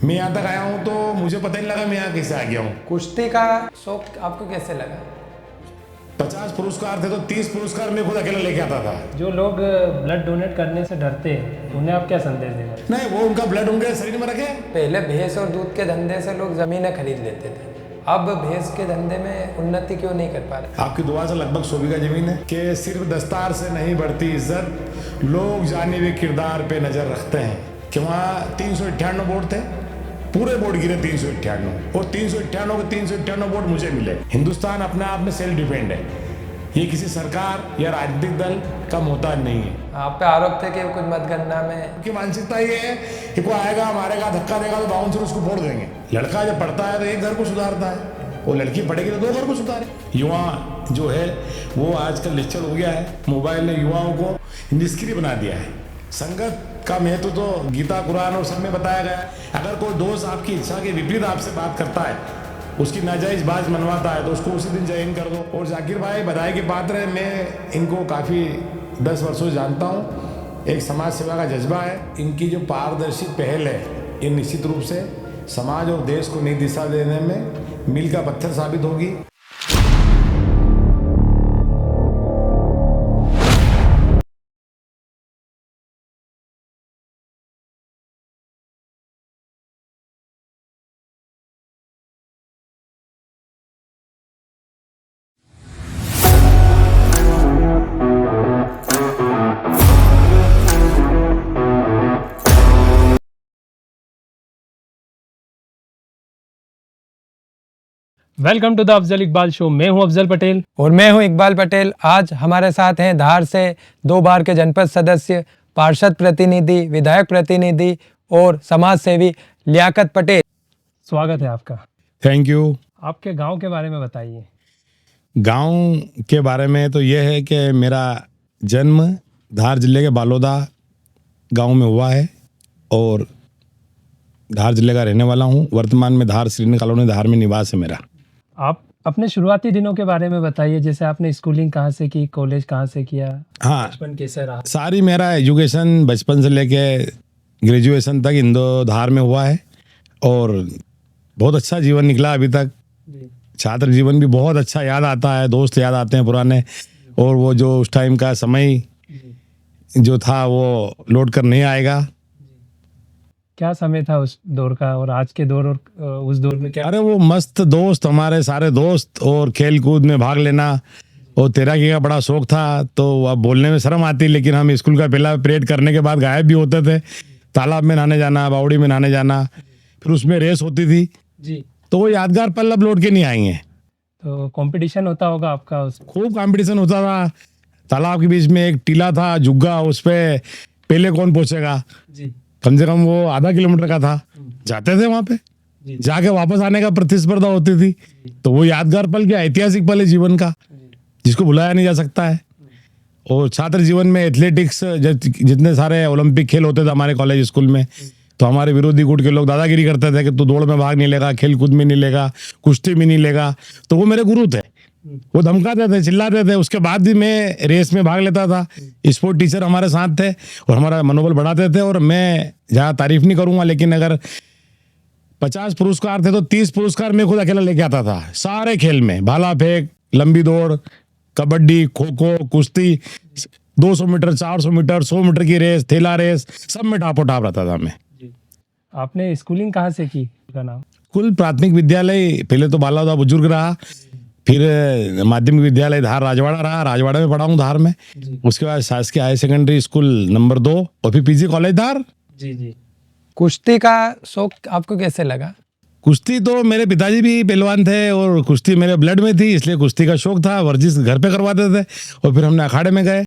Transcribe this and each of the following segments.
मैं यहाँ तक आया हूँ तो मुझे पता नहीं लगा मैं यहाँ कैसे आ गया हूँ। कुश्ती का शौक आपको कैसे लगा? 50 पुरस्कार थे तो 30 पुरस्कार मैं खुद अकेला लेके आता था। जो लोग ब्लड डोनेट करने से डरते हैं उन्हें आप क्या संदेश देंगे? नहीं, वो उनका ब्लड उनके शरीर में रखे। पहले भैंस और दूध के धंधे से लोग जमीनें खरीद लेते थे, अब भैंस के धंधे में उन्नति क्यों नहीं कर पा रहे? आपकी दुआ से लगभग 100 बीघा जमीन है कि सिर्फ दस्तार से नहीं बढ़ती इज्जत, लोग जाने हुए किरदार पे नजर रखते हैं। कि वहाँ 398 वोट थे, पूरे वोट गिरे 398, और 398 के 398 वोट मुझे मिले। हिंदुस्तान अपने आप में सेल्फ डिपेंड है, ये किसी सरकार या राजनीतिक दल का मोहताज नहीं है। आप पे आरोप थे कि कुछ मतगणना में की मानसिकता ये है कि कोई आएगा मारेगा धक्का देगा तो बाउंसर उसको फोड़ देंगे। लड़का जब पढ़ता है तो एक घर को सुधारता है, और लड़की पढ़ेगी तो 2 घर को सुधारे। युवा जो है वो आजकल निश्चल हो गया है। मोबाइल ने युवाओं को निष्क्रिय बना दिया है। संगत का महत्व तो गीता कुरान और सब में बताया गया है। अगर कोई दोस्त आपकी इच्छा के विपरीत आपसे बात करता है, उसकी नाजायज बात मनवाता है, तो उसको उसी दिन जयन कर दो। और जाकिर भाई बधाई के पात्र है, मैं इनको काफ़ी 10 वर्षों से जानता हूँ। एक समाज सेवा का जज्बा है, इनकी जो पारदर्शी पहल है ये निश्चित रूप से समाज और देश को नई दिशा देने में मील का पत्थर साबित होगी। Welcome to the Afzal Iqbal show. मैं हूं अफजल पटेल और मैं हूं इकबाल पटेल। आज हमारे साथ हैं धार से 2 बार के जनपद सदस्य, पार्षद प्रतिनिधि, विधायक प्रतिनिधि और समाज सेवी लियाकत पटेल। स्वागत है आपका। Thank you. आपके गांव के बारे में बताइए। गांव के बारे में तो यह है कि मेरा जन्म धार जिले के बालोदा गांव में हुआ है और धार जिले का रहने वाला हूं। वर्तमान में धार श्रीनगर कॉलोनी धार में निवास है मेरा। आप अपने शुरुआती दिनों के बारे में बताइए, जैसे आपने स्कूलिंग कहाँ से की, कॉलेज कहाँ से किया, हाँ, बचपन कैसे रहा? सारी मेरा एजुकेशन बचपन से लेके ग्रेजुएशन तक इंदो धार में हुआ है और बहुत अच्छा जीवन निकला अभी तक। छात्र जीवन भी बहुत अच्छा याद आता है, दोस्त याद आते हैं पुराने, और वो जो उस टाइम का समय जो था वो लौट कर नहीं आएगा। क्या समय था उस दौर का और आज के दौर, और उस दौर में क्या? अरे वो मस्त दोस्त, हमारे सारे दोस्त, और खेल कूद में भाग लेना, और तैराकी का बड़ा शौक था। तो अब बोलने में शर्म आती, लेकिन हम स्कूल का पहला पीरियड करने के बाद गायब भी होते थे। तालाब में नहाने जाना, बावड़ी में नहाने जाना, फिर उसमें रेस होती थी जी। तो वो यादगार पल अब लौट के नहीं आएंगे। तो कंपटीशन होता होगा आपका खूब कंपटीशन होता था। तालाब के बीच में एक टीला था, जुग्गा, उस पे पहले कौन पहुंचेगा। जी। कम से कम वो आधा किलोमीटर का था। जाते थे वहां पे, जाके वापस आने का प्रतिस्पर्धा होती थी। तो वो यादगार पल, क्या ऐतिहासिक पल है जीवन का, जिसको भुलाया नहीं जा सकता है। और छात्र जीवन में एथलेटिक्स, जितने सारे ओलंपिक खेल होते थे हमारे कॉलेज स्कूल में, तो हमारे विरोधी गुट के लोग दादागिरी करते थे कि तू दौड़ में भाग नहीं लेगा, खेल कूद में नहीं लेगा, कुश्ती में नहीं लेगा। तो वो मेरे गुरु थे, वो धमकाते थे, चिल्लाते थे। उसके बाद भी मैं रेस में भाग लेता था। स्पोर्ट टीचर हमारे साथ थे और हमारा मनोबल बढ़ाते थे। और मैं ज़्यादा तारीफ नहीं करूंगा, लेकिन अगर 50 पुरस्कार थे तो 30 पुरस्कार मैं खुद अकेला लेके आता था सारे खेल में। भाला फेंक, लंबी दौड़, कबड्डी, खो खो, कुश्ती, 200 मीटर, 400 मीटर, 100 मीटर की रेस, थैला रेस, सब में टापो टाप रहता था मैं। आपने स्कूलिंग कहाँ से की? का नाम? कुल प्राथमिक विद्यालय पहले तो बालादा बुजुर्ग रहा, फिर माध्यमिक विद्यालय धार राजवाड़ा रहा, राजवाड़ा में पढ़ा हूँ धार में। उसके बाद शासकीय हायर सेकेंडरी स्कूल नंबर 2 और फिर पीजी कॉलेज धार। जी जी। कुश्ती का शौक आपको कैसे लगा? कुश्ती तो मेरे पिताजी भी पहलवान थे और कुश्ती मेरे ब्लड में थी, इसलिए कुश्ती का शौक था। वर्जिश घर पे करवाते थे और फिर हमने अखाड़े में गए।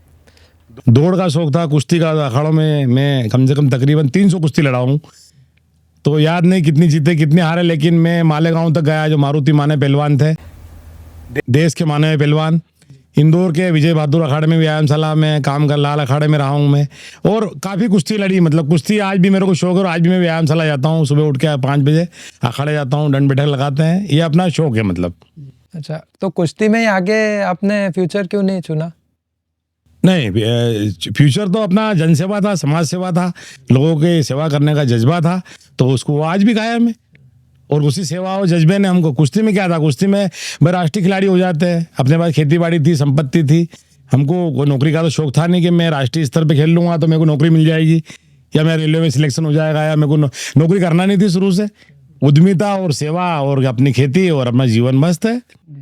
दौड़ का शौक था, कुश्ती का अखाड़ों में मैं कम से कम तकरीबन 300 कुश्ती लड़ा हूँ। तो याद नहीं कितनी जीते कितने हारे, लेकिन मैं मालेगांव तक गया, जो मारुति माने पहलवान थे, देश के माने हुए पहलवान। इंदौर के विजय बहादुर अखाड़े में व्यायामशाला में काम कर, लाल अखाड़े में रहा हूँ मैं, और काफ़ी कुश्ती लड़ी। मतलब कुश्ती आज भी मेरे को शौक है और आज भी मैं व्यायामशाला जाता हूँ। सुबह उठ के 5 बजे अखाड़े जाता हूँ, दंड बैठक लगाते हैं, ये अपना शौक है मतलब। अच्छा, तो कुश्ती में ही आगे आपने फ्यूचर क्यों नहीं चुना? नहीं, फ्यूचर तो अपना जनसेवा था, समाज सेवा था, लोगों की सेवा करने का जज्बा था, तो उसको वो आज भी कायम है। और उसी सेवा और जज्बे ने हमको, कुश्ती में क्या था, कुश्ती में भाई राष्ट्रीय खिलाड़ी हो जाते हैं, अपने पास खेती बाड़ी थी, संपत्ति थी, हमको कोई नौकरी का तो शौक था नहीं कि मैं राष्ट्रीय स्तर पे खेल लूंगा तो मेरे को नौकरी मिल जाएगी या मेरा रेलवे में सिलेक्शन हो जाएगा, या मेरे को नौकरी करना नहीं थी शुरू से। उद्यमिता और सेवा और अपनी खेती और अपना जीवन मस्त है।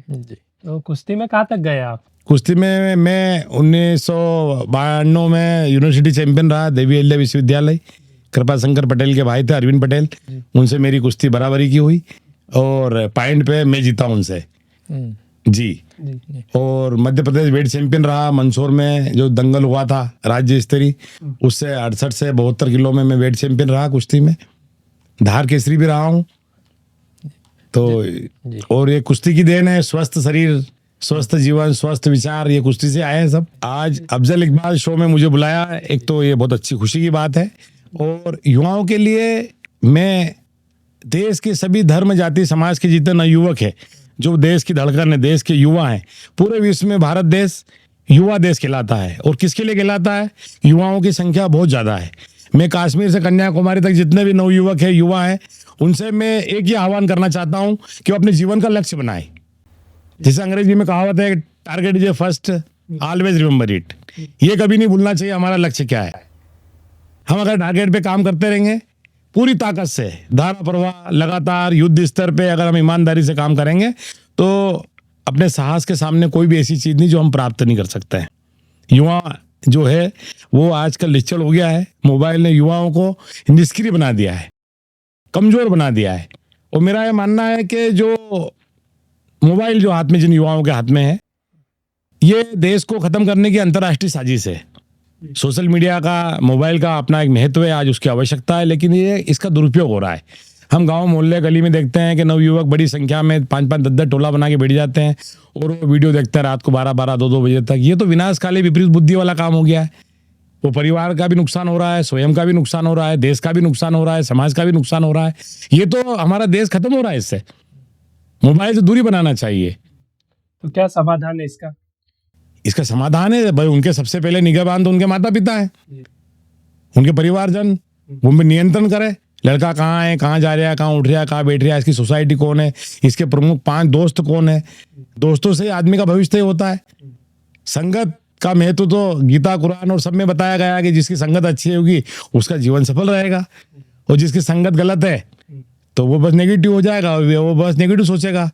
तो कुश्ती में कहाँ तक गए आप? कुश्ती में मैं 1992 में यूनिवर्सिटी चैंपियन रहा, देवी अहिल्या विश्वविद्यालय। कृपा शंकर पटेल के भाई थे अरविंद पटेल, उनसे मेरी कुश्ती बराबरी की हुई और पॉइंट पे मैं जीता उनसे जी। और मध्य प्रदेश वेट चैंपियन रहा मंदसौर में, जो दंगल हुआ था राज्य स्तरीय, उससे 68 से 72 किलो में मैं वेट चैंपियन रहा कुश्ती में। धार केसरी भी रहा हूँ। तो और ये कुश्ती की देन है, स्वस्थ शरीर, स्वस्थ जीवन, स्वस्थ विचार, ये कुश्ती से आए हैं सब। आज अफजल इकबाल शो में मुझे बुलाया, एक तो ये बहुत अच्छी खुशी की बात है। और युवाओं के लिए मैं देश के सभी धर्म जाति समाज के जितने नवयुवक है, जो देश की धड़कन है, देश के युवा हैं, पूरे विश्व में भारत देश युवा देश कहलाता है। और किसके लिए कहलाता है? युवाओं की संख्या बहुत ज़्यादा है। मैं कश्मीर से कन्याकुमारी तक जितने भी नवयुवक है, युवा हैं, उनसे मैं एक ही आह्वान करना चाहता हूँ कि वो अपने जीवन का लक्ष्य बनाए। जैसे अंग्रेजी में कहावत है, target is first, always remember it. ये कभी नहीं भूलना चाहिए हमारा लक्ष्य क्या है। हम अगर टारगेट पे काम करते रहेंगे पूरी ताकत से, धारा प्रवाह लगातार युद्ध स्तर पे, अगर हम ईमानदारी से काम करेंगे तो अपने साहस के सामने कोई भी ऐसी चीज़ नहीं जो हम प्राप्त नहीं कर सकते हैं। युवा जो है वो आजकल निश्चल हो गया है। मोबाइल ने युवाओं को निष्क्रिय बना दिया है, कमज़ोर बना दिया है। और मेरा ये मानना है कि जो मोबाइल जो हाथ में, जिन युवाओं के हाथ में है, ये देश को ख़त्म करने की अंतर्राष्ट्रीय साजिश है। सोशल मीडिया का, मोबाइल का अपना एक महत्व है, आज उसकी आवश्यकता है, लेकिन ये इसका दुरुपयोग हो रहा है। हम गांव मोहल्ले गली में देखते हैं कि नवयुवक बड़ी संख्या में 5-5 10-10 टोला बना के बैठ जाते हैं और वो वीडियो देखते हैं रात को 12-12 2-2 बजे तक। ये तो विनाशकाली विपरीत बुद्धि वाला काम हो गया है। वो परिवार का भी नुकसान हो रहा है, स्वयं का भी नुकसान हो रहा है, देश का भी नुकसान हो रहा है, समाज का भी नुकसान हो रहा है। ये तो हमारा देश खत्म हो रहा है इससे। मोबाइल से दूरी बनाना चाहिए। तो क्या समाधान है इसका? इसका समाधान है भाई, उनके सबसे पहले निगहबान तो उनके माता पिता हैं, उनके परिवारजन, वो में नियंत्रण करे। लड़का कहाँ है, कहाँ जा रहा है, कहाँ उठ रहा है, कहाँ बैठ रहा है, इसकी सोसाइटी कौन है, इसके प्रमुख 5 दोस्त कौन है। दोस्तों से आदमी का भविष्य तय होता है। संगत का महत्व तो गीता कुरान और सब में बताया गया है कि जिसकी संगत अच्छी होगी उसका जीवन सफल रहेगा, और जिसकी संगत गलत है तो वो बस नेगेटिव हो जाएगा, वो बस नेगेटिव सोचेगा।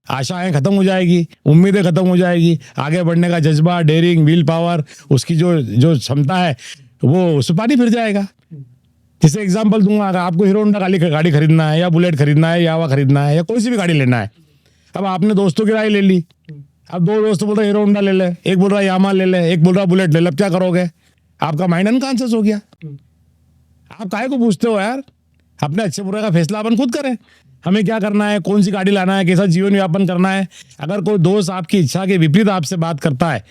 आशाएं खत्म हो जाएगी, उम्मीदें खत्म हो जाएगी, आगे बढ़ने का जज्बा, डेयरिंग, विल पावर, उसकी जो क्षमता है वो उस पर पानी फिर जाएगा। जैसे एग्जांपल दूंगा, अगर आपको हीरो होंडा गाड़ी खरीदना है, या बुलेट खरीदना है, यावा खरीदना है, या कोई सी भी गाड़ी लेना है, अब आपने दोस्तों की राय ले ली। अब 2 दोस्त बोल रहे हीरो होंडा ले ले, एक बोल रहा यामा ले ले, एक बोल रहा बुलेट ले ले, अब क्या करोगे? आपका माइंड अनकॉन्शियस हो गया। आप काहे को पूछते हो यार? अपने अच्छे बुरे का फैसला अपन खुद करें। हमें क्या करना है, कौन सी गाड़ी लाना है, कैसा जीवन यापन करना है। अगर कोई दोस्त आपकी इच्छा के विपरीत आपसे बात करता है,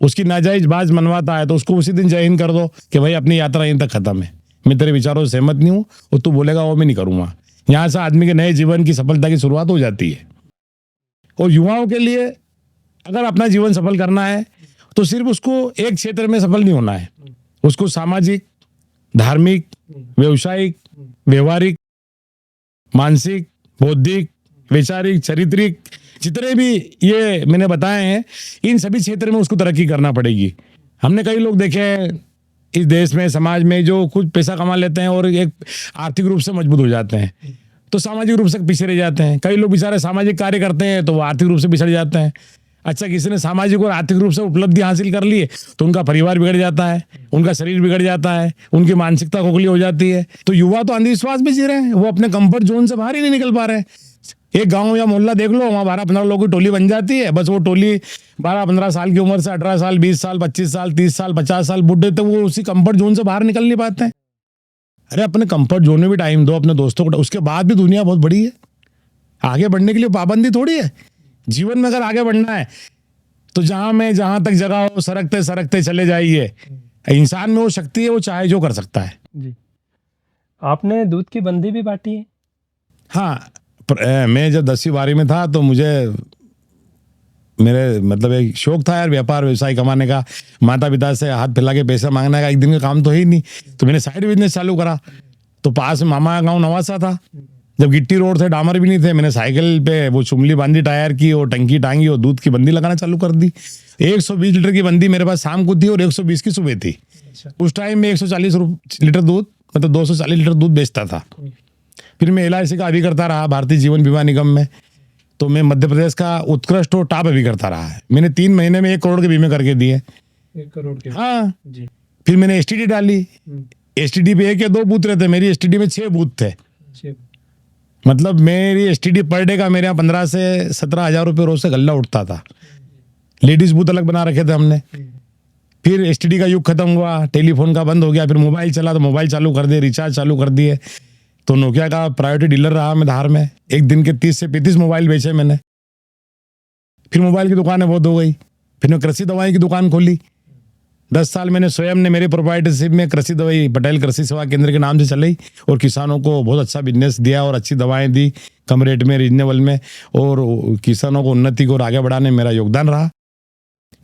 उसकी नाजायज बात मनवाता है, तो उसको उसी दिन जय हिंद कर दो कि भाई अपनी यात्रा यहीं तक खत्म है, मैं तेरे विचारों से सहमत नहीं हूँ, और तू बोलेगा वो मैं नहीं करूँगा। यहाँ से आदमी के नए जीवन की सफलता की शुरुआत हो जाती है। और युवाओं के लिए अगर अपना जीवन सफल करना है तो सिर्फ उसको एक क्षेत्र में सफल नहीं होना है, उसको सामाजिक, धार्मिक, व्यवसायिक, व्यवहारिक, मानसिक, बौद्धिक, वैचारिक, चारित्रिक, जितने भी ये मैंने बताए हैं, इन सभी क्षेत्र में उसको तरक्की करना पड़ेगी। हमने कई लोग देखे हैं इस देश में, समाज में, जो कुछ पैसा कमा लेते हैं और एक आर्थिक रूप से मजबूत हो जाते हैं, तो सामाजिक रूप से पीछे रह जाते हैं। कई लोग बेचारे सामाजिक कार्य करते हैं तो वो आर्थिक रूप से पिछड़ जाते हैं। अच्छा, किसी ने सामाजिक और आर्थिक रूप से उपलब्धि हासिल कर ली है तो उनका परिवार बिगड़ जाता है, उनका शरीर बिगड़ जाता है, उनकी मानसिकता खोखली हो जाती है। तो युवा तो अंधविश्वास में जी रहे हैं, वो अपने कंफर्ट जोन से बाहर ही नहीं निकल पा रहे हैं। एक गांव या मोहल्ला देख लो, वहाँ 12-15 लोगों की टोली बन जाती है, बस वो टोली 12-15 साल की उम्र से 18 साल, 20 साल, 25 साल, 30 साल, 50 साल बुढ़े, तो वो उसी कंफर्ट जोन से बाहर निकल नहीं पाते हैं। अरे अपने कंफर्ट जोन में भी टाइम दो, अपने दोस्तों को। उसके बाद भी दुनिया बहुत बड़ी है, आगे बढ़ने के लिए पाबंदी थोड़ी है। जीवन में अगर आगे बढ़ना है तो जहां तक जगह हो, सरकते सरकते चले जाइए। इंसान में वो शक्ति है, वो चाहे जो कर सकता है। जी, आपने दूध की बंदी भी बांटी है? हाँ, मैं जब 10वीं 12वीं में था तो मुझे मेरे मतलब एक शौक था यार व्यापार व्यवसाय कमाने का, माता पिता से हाथ फैला के पैसा मांगने का, एक दिन का काम तो है ही नहीं। तो मैंने साइड बिजनेस चालू करा। तो पास में मामा का गाँव नवासा था, जब गिट्टी रोड थे, डामर भी नहीं थे, मैंने साइकिल पे वो चुमली बांधी टायर की और टंकी टांगी और दूध की बंदी लगाना चालू कर दी। 120 लीटर की बंदी मेरे पास शाम को थी और 120 की सुबह थी। उस टाइम में 140 लीटर दूध, मतलब 240 लीटर दूध बेचता था। फिर मैं LIC का अभी करता रहा, भारतीय जीवन बीमा निगम में। तो मैं मध्य प्रदेश का उत्कृष्ट और टॉप अभी करता रहा है। मैंने 3 महीने में 1 करोड़ के बीमे करके दिए। 1 करोड़ के? हाँ जी। फिर मैंने STD डाली। STD पे 1 या 2 बूथ रहते, मेरी STD में 6 बूथ थे। मतलब मेरी STD पर डे का मेरे यहाँ 15 से 17 हज़ार रुपये रोज से गल्ला उठता था। लेडीज बूथ अलग बना रखे थे हमने। फिर STD का युग खत्म हुआ, टेलीफोन का बंद हो गया, फिर मोबाइल चला तो मोबाइल चालू कर दिए, रिचार्ज चालू कर दिए। तो नोकिया का प्रायोरिटी डीलर रहा मैं धार में। एक दिन के 30 से 35 मोबाइल बेचे मैंने। फिर मोबाइल की दुकानें बहुत हो गई। फिर मैं कृषि दवाई की दुकान खोली। 10 साल मैंने स्वयं ने मेरे प्रोप्राइटरशिप में कृषि दवाई पटेल कृषि सेवा केंद्र के नाम से चलाई और किसानों को बहुत अच्छा बिजनेस दिया और अच्छी दवाएं दी, कम रेट में, रीजनेबल में, और किसानों को उन्नति को और आगे बढ़ाने में मेरा योगदान रहा।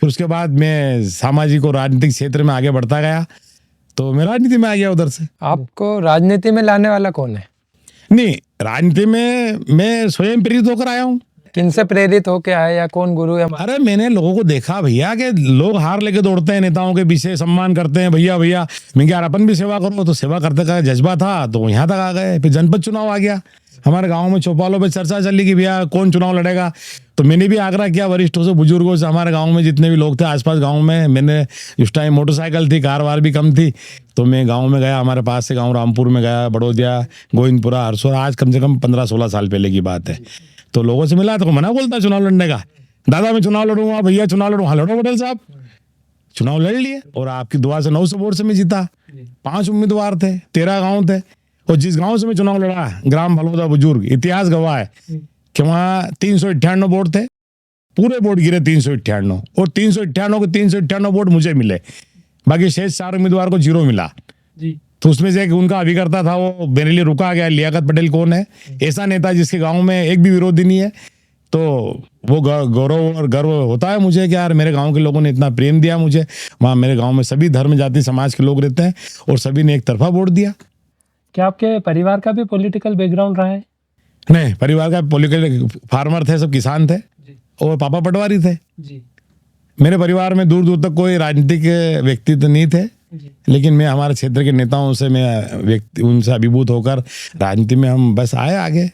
फिर उसके बाद मैं सामाजिक और राजनीतिक क्षेत्र में आगे बढ़ता गया, तो मैं राजनीति में आ गया उधर से। आपको राजनीति में लाने वाला कौन है? नहीं, राजनीति में मैं स्वयं प्रेरित होकर आया हूँ। किनसे प्रेरित होके आए या कौन गुरु है? अरे मैंने लोगों को देखा भैया कि लोग हार लेके दौड़ते हैं, नेताओं के पीछे सम्मान करते हैं, भैया भैया। मैं क्या, अपन भी सेवा करो, तो सेवा करते का जज्बा था, तो यहाँ तक आ गए। फिर जनपद चुनाव आ गया। हमारे गांव में चौपालों पे चर्चा चली कि भैया कौन चुनाव लड़ेगा। तो मैंने भी आग्रह किया वरिष्ठों से, बुजुर्गों से, हमारे गांव में जितने भी लोग थे आसपास गांव में। मैंने उस टाइम मोटरसाइकिल थी, कार वार भी कम थी, तो मैं गांव में गया। हमारे पास से गांव रामपुर में गया, बड़ौदिया, गोविंदपुरा, हरसोरा। आज कम से कम 15-16 साल पहले की बात है। तो लोगों से मिला तो मना बोलता चुनाव लड़ने का। दादा मैं चुनाव लड़ूंगा, भैया चुनाव लड़ूंगा। हाँ लड़ो पटेल साहब। चुनाव लड़ लिए और आपकी दुआ से 900 वोट से मैं जीता। 5 उम्मीदवार थे, 13 गाँव थे। और जिस गांव से मैं चुनाव लड़ा, ग्राम भलौदा बुजुर्ग, इतिहास गवाह है कि वहाँ 398 वोट थे। पूरे वोट गिरे 398, और 398 के 398 वोट मुझे मिले। बाकी शेष 4 उम्मीदवार को 0 मिला। तो उसमें से एक उनका अभिकर्ता था, वो मेरे लिए रुका गया। लियाकत पटेल कौन है? ऐसा नेता जिसके गांव में एक भी विरोधी नहीं है। तो वो गौरव और गर्व होता है मुझे कि यार मेरे गांव के लोगों ने इतना प्रेम दिया मुझे। वहाँ मेरे गांव में सभी धर्म जाति समाज के लोग रहते हैं और सभी ने एक तरफा वोट दिया। क्या आपके परिवार का भी पॉलिटिकल बैकग्राउंड रहा है? नहीं, परिवार का पॉलिटिकल, फार्मर थे, सब किसान थे और पापा पटवारी थे। मेरे परिवार में दूर दूर तक कोई राजनीतिक व्यक्ति तो नहीं थे, लेकिन मैं हमारे क्षेत्र के नेताओं से, मैं व्यक्ति उनसे अभिभूत होकर राजनीति में हम बस आए आगे।